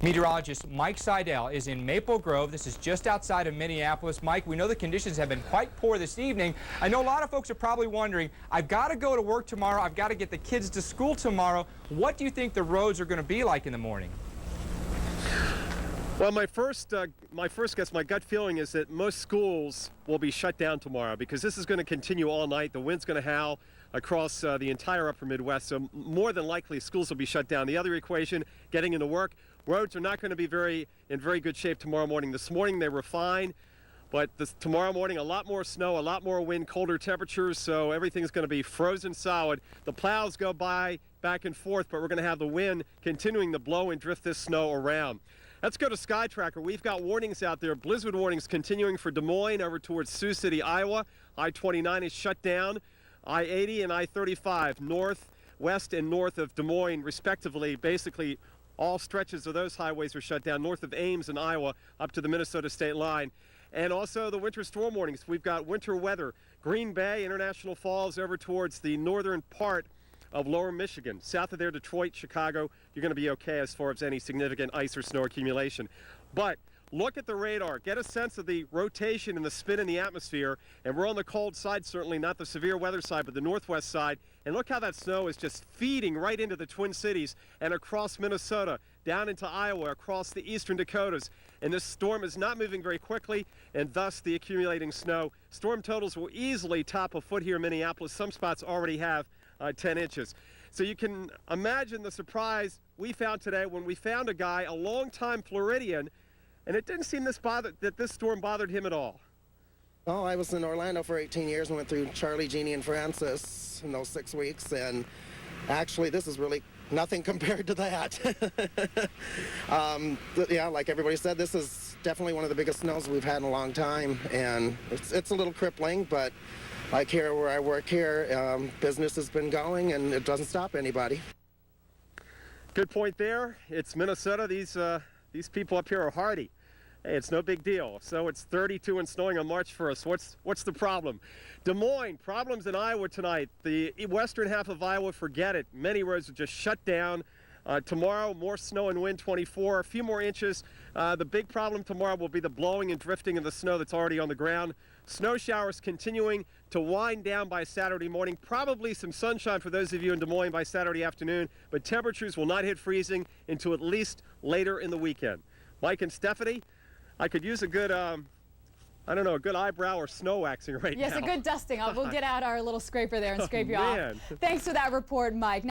Meteorologist Mike Seidel is in Maple Grove. This is just outside of Minneapolis. Mike, we know the conditions have been quite poor this evening. I know a lot of folks are probably wondering, I've got to go to work tomorrow. I've got to get the kids to school tomorrow. What do you think the roads are going to be like in the morning? Well, my first guess, my gut feeling is that most schools will be shut down tomorrow because this is going to continue all night. The wind's going to howl across the entire upper Midwest, so more than likely schools will be shut down. The other equation, getting into work, roads are not going to be in very good shape tomorrow morning. This morning they were fine, but tomorrow morning a lot more snow, a lot more wind, colder temperatures, so everything's going to be frozen solid. The plows go by back and forth, but we're going to have the wind continuing to blow and drift this snow around. Let's go to Sky Tracker. We've got warnings out there. Blizzard warnings continuing for Des Moines over towards Sioux City, Iowa. I-29 is shut down. I-80 and I-35 north, west, and north of Des Moines, respectively. Basically, all stretches of those highways are shut down north of Ames in Iowa up to the Minnesota state line. And also the winter storm warnings. We've got winter weather. Green Bay, International Falls over towards the northern part of lower Michigan. South of there, Detroit, Chicago, you're going to be okay as far as any significant ice or snow accumulation. But look at the radar. Get a sense of the rotation and the spin in the atmosphere. And we're on the cold side, certainly, not the severe weather side, but the northwest side. And look how that snow is just feeding right into the Twin Cities and across Minnesota, down into Iowa, across the eastern Dakotas. And this storm is not moving very quickly, and thus the accumulating snow. Storm totals will easily top a foot here in Minneapolis. Some spots already have 10 inches. So you can imagine the surprise we found today when we found a guy, a longtime Floridian, and it didn't seem that this storm bothered him at all. Oh, I was in Orlando for 18 years and went through Charlie, Jeannie, and Francis in those 6 weeks, and actually this is really nothing compared to that. Yeah, like everybody said, this is definitely one of the biggest snows we've had in a long time, and it's a little crippling, but like here where I work here, business has been going and it doesn't stop anybody. Good point there. It's Minnesota. These people up here are hardy. Hey, it's no big deal. So it's 32 and snowing on March 1st. What's the problem? Des Moines, problems in Iowa tonight. The western half of Iowa, forget it. Many roads are just shut down. Tomorrow, more snow and wind, 24, a few more inches. The big problem tomorrow will be the blowing and drifting of the snow that's already on the ground. Snow showers continuing to wind down by Saturday morning. Probably some sunshine for those of you in Des Moines by Saturday afternoon, but temperatures will not hit freezing until at least later in the weekend. Mike and Stephanie, I could use a good, I don't know, a good eyebrow or snow waxing right now. Yes, a good dusting. We'll get out our little scraper there and scrape you off. Thanks for that report, Mike.